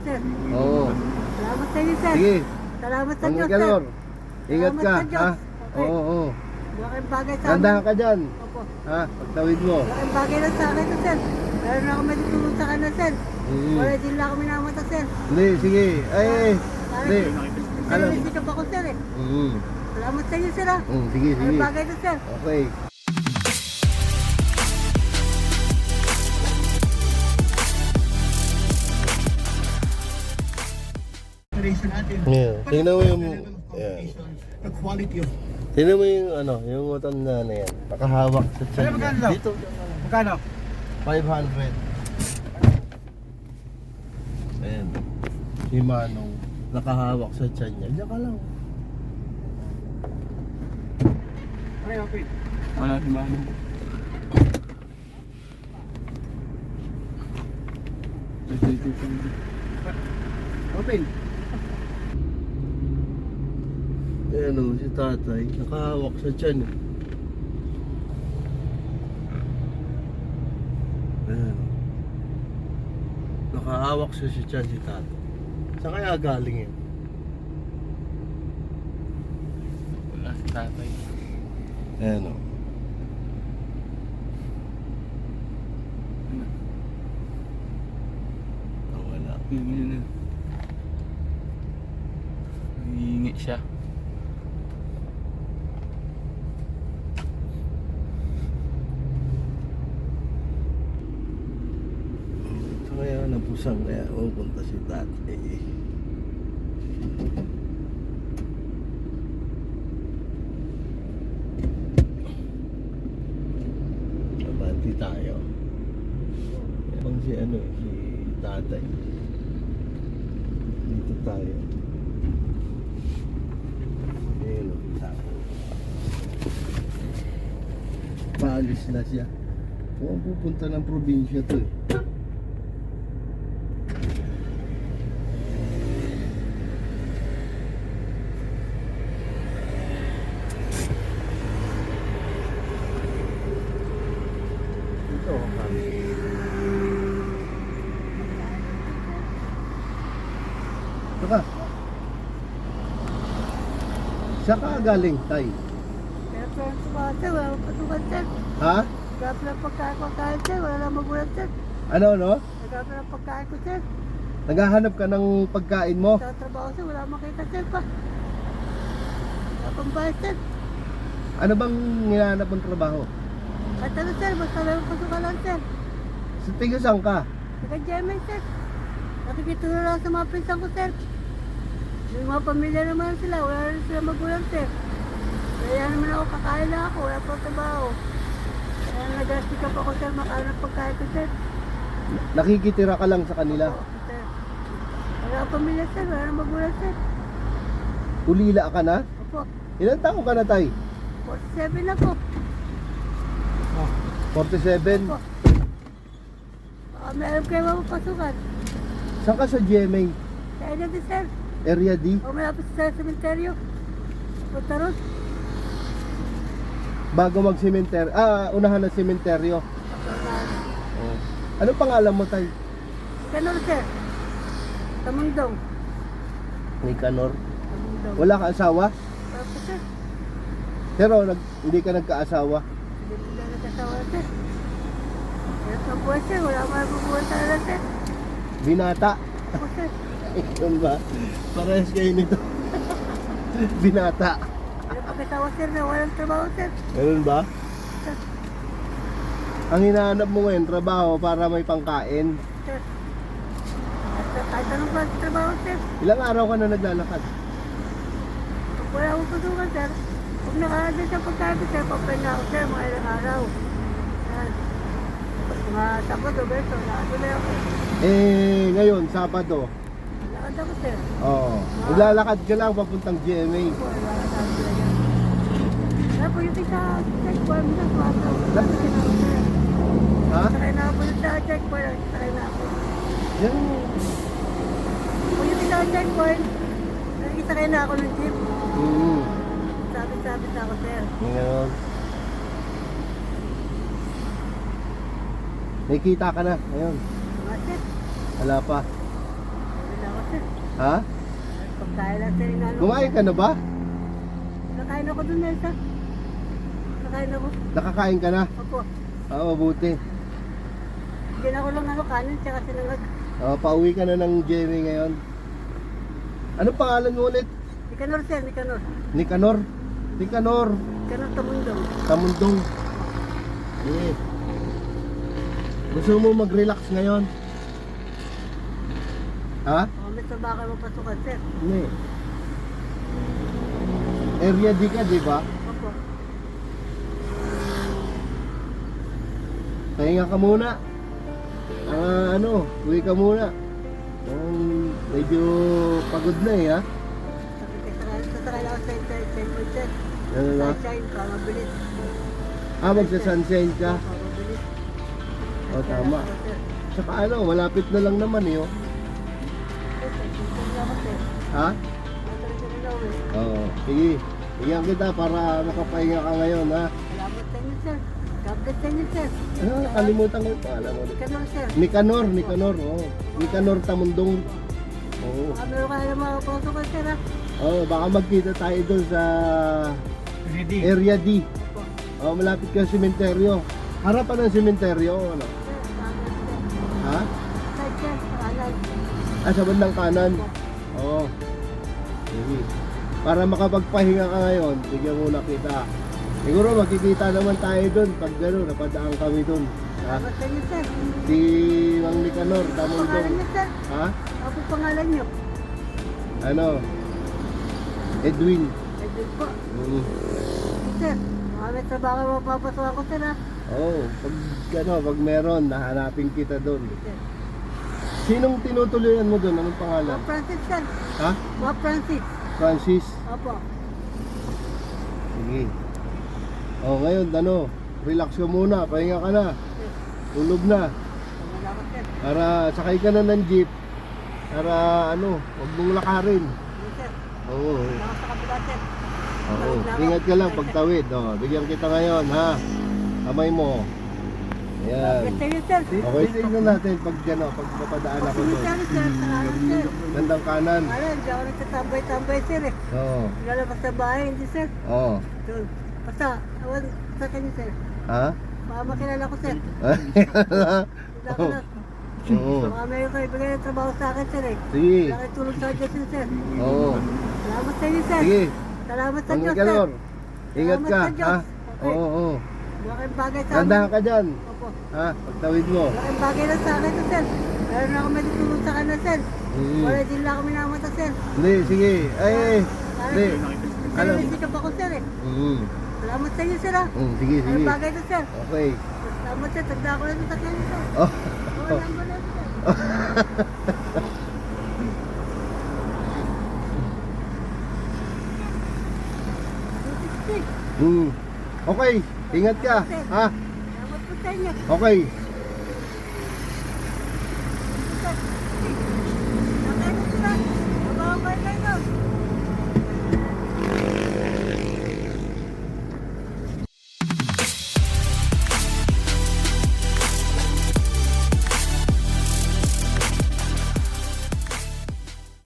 Sir, Oo. salamat sa inyo, sir. Sige. Salamat sa Ano Diyos, ka, sir. Lord? Ingat Salamat ka, sa Diyos. ha? Okay. Oo, oo. Malaking bagay sa Gandahan ka dyan. Opo. Ha? Pagtawid mo. Malaking bagay na sa akin to, sir. Meron na ako may tutulong sa kanya, sir. Wala din lang ako minamata, sir. Hindi, sige. Ay, hindi. Alam. Alam. Sikap ako, sir, eh. Mm. Salamat sa inyo, sir, ha. Sige, sige. Malaking bagay to, sir. Okay. Yeah. Tingnan mo yung... Yeah. The quality of... Tingnan mo yung ano, yung matanda na yan. Nakahawak sa tiyan niya. Magkano daw? Dito. Magkano? 500. Ayan. Si Manong. Nakahawak sa tiyan niya. Diyan ka lang. Ay, okay. Wala si Manong. Open. Ayan o, si tatay. Nakahawak sa tiyan. Ayan. Nakahawak siya sa tiyan si tatay. Saan kaya galing yan? Wala si tatay. Ayan o. Wala. Hihingi siya. So kaya napusang kaya pupunta si tatay. Abante tayo. Yan si ano si tatay. Dito tayo. Ayun o, tatay. Paalis na siya. Kung pupunta ng probinsya to eh. Ito kami. Ito ka. Saan ka galing, tay? Pero pero sa sir, wala akong patukan, sir. Ha? Nagkakape ng pagkain, sir. Wala lang magulang, sir. Ano, no? Nagkakape ng pagkain ko, sir. Naghahanap ka ng pagkain mo? Sa trabaho, sir, wala akong makita, sir, pa. Wala pang bayad, sir. Ano bang hinahanap mong trabaho? At ano, sir, basta lang pasukan lang, sir. Sa tiga saan ka? Naka-Gemini, sir. Nakikita na lang sa mga pinsan ko, sir. May mga pamilya naman sila, wala rin sila magulang, sir. Kaya naman ako, kakain lang ako, wala pang trabaho. Kaya nag-astikap ako, sir, makain ng pagkain ko, sir. Nakikitira ka lang sa kanila? Opo, sir. Wala akong pamilya, sir, wala rin magulang, sir. Ulila ka na? Opo, Ilan taon ka na, tay? 47 na po. 47? Opo. Baka may alam kayo mapapasukan. Saan ka sa GMA? Kaya na din, sir. Area D? O malapit sa cementerio. Punta ron. Bago mag-sementeryo? Unahan ng sementeryo. Oh. Anong pangalan mo, tay? Ganun, sir. Tamundong. Nicanor. Tamundong. Wala ka asawa? Tapos, sir. Pero hindi ka nagkaasawa? Hindi ko na nagkasawa, sir. Kaya sa buwan, sir. Wala akong mabubuhan talaga, sir. Binata? Opo, sir. Yun ba? Parehas kayo nito. Binata. Wala pagkasawa, sir, na walang trabaho, sir. Ganun ba? Sir. Ang hinahanap mo ngayon, trabaho para may pangkain. Sir. At kahit anong klaseng trabaho, sir. Ilang araw ka na naglalakad? Pag wala akong pasukan, sir. Pag nakahandal sa pagkain ko, sir, papain na ako, sir, mga ilang araw. Yan. Mga Sabado, beso, nakatuloy ako. Ngayon, Sabado. Lakad ako, sir. Oo. Naglalakad ka lang papuntang GMA. Po, lakad ako, sir. Kaya po yung sa checkpoint, sir, sakay na ako, sir. Ha? Sakay na ako sa checkpoint, sakay na ako. Yan. Kung yung sa checkpoint, nakikisakay na ako ng jeep. Sabit-sabit na ako, sir. Ngayon. May kita ka na ngayon. Mga sir. Wala pa. Ha? Pagkain lang sir, inano. Kumain ka na ba? Nakain ako dun na isa. Nakain ako. Nakakain ka na? Opo. Oo, mabuti. Bigyan ako lang ano, kanin, tsaka sinangag. Pauwi ka na ng Jerry ngayon. Anong pangalan mo ulit? Nicanor sir, Nicanor. Nicanor? Nicanor Nicanor Tamundong. Tamundong. Eh. Gusto mo mag-relax ngayon? Ha? May trabaho kayo mapasukan sir. Hindi. Area D ka, di ba? Opo. Pahinga ka muna. Uwi ka muna. Medyo pagod na eh, ha? Sasakay lang ako sa Sunshine sir. Ano na? Sunshine, mabilis. Magsa-sunshine ka. Mabilis. O, tama. Saka malapit na lang naman eh, oh. Ha? Oo. Sige. Bigyan kita para makapahinga ka ngayon, ha? Salamat sa inyo sir. God bless sa inyo sir. Kalimutan ko yung pangalan mo. Nicanor sir. Nicanor, oh. Nicanor Tamundong. Oo. Meron kayo ng mga pasukan sir ha. Oh, baka magkita tayo doon sa Ready. Area D. Opo. Oh, malapit ka sa sementeryo. Harapan ng sementeryo, ano? Sir, salamat sir. Ha? Side sir, kanan. Sa bandang kanan. Oo. Sige. Para makapagpahinga ka ngayon, bigyan muna kita. Siguro magkikita naman tayo doon pag gano'n, napadaan kami doon. Ha? Salamat sa inyo sir. Si Mang Nicanor, Ano Tamundong. pangalan niyo sir? Ha? Ano po pangalan niyo? Ano? Edwin. Edwin po. Mm. Sir, may trabaho mapapasukan ko sir ha. Oo. Pag meron, nahanapin kita doon. Sir. Sinong tinutuloyan mo doon? Anong pangalan? Mga Francis sir. Ha? Mga Francis. Francis. Opo. Sige. Ngayon, relax ka muna, pahinga ka na. Sir, Tulog na. salamat sir. Para sakay ka na ng jeep. Para huwag mong lakarin. Ano sir? Oo. Salamat sa kabila sir. Oo. Ingat ka lang pagtawid. Bigyan kita ngayon, ha. Kamay mo. Ayan. God bless sa inyo sir. Okay, tingnan natin pag papadaan ako doon. Sir, salamat sir. Bandang kanan. Alam, hindi ako nagtatambay-tambay sir eh. Oo. Lalabas sa bahay, hindi sir. Oo. Doon. Basta, awan sa kanya sir. Ha? Baka makilala ko sir. Hindi ako na. Oo. Baka meron kayo ibigay ng trabaho sa akin sir eh. Sige. Wala kayo tulong sa akin sir. Oo. Salamat sa inyo sir. Sige. Salamat sa Ang Diyos sir. Nicanor. Ingat ka, Salamat sa ha? Diyos. Okay. Oo. Wala kayong bagay sa amin. Tandaan ka dyan. Opo. Ha? Pagtawid mo. Wala kayong bagay lang sa akin sir. Meron ako may tutulong sa kanya sir. Mm. Wala din lang ako minamata sir. Hindi, sige. Hindi. Alam. Alam. Sikap ako sir eh. Salamat sa inyo sir ha. Sige, Ano sige. bagay to sir? Okay. Salamat sir. Tagda ko lang sa kanya sir. Oh. Wala mo lang sir. Okay. Ingat ka. Ha? Salamat po sa inyo. Okay.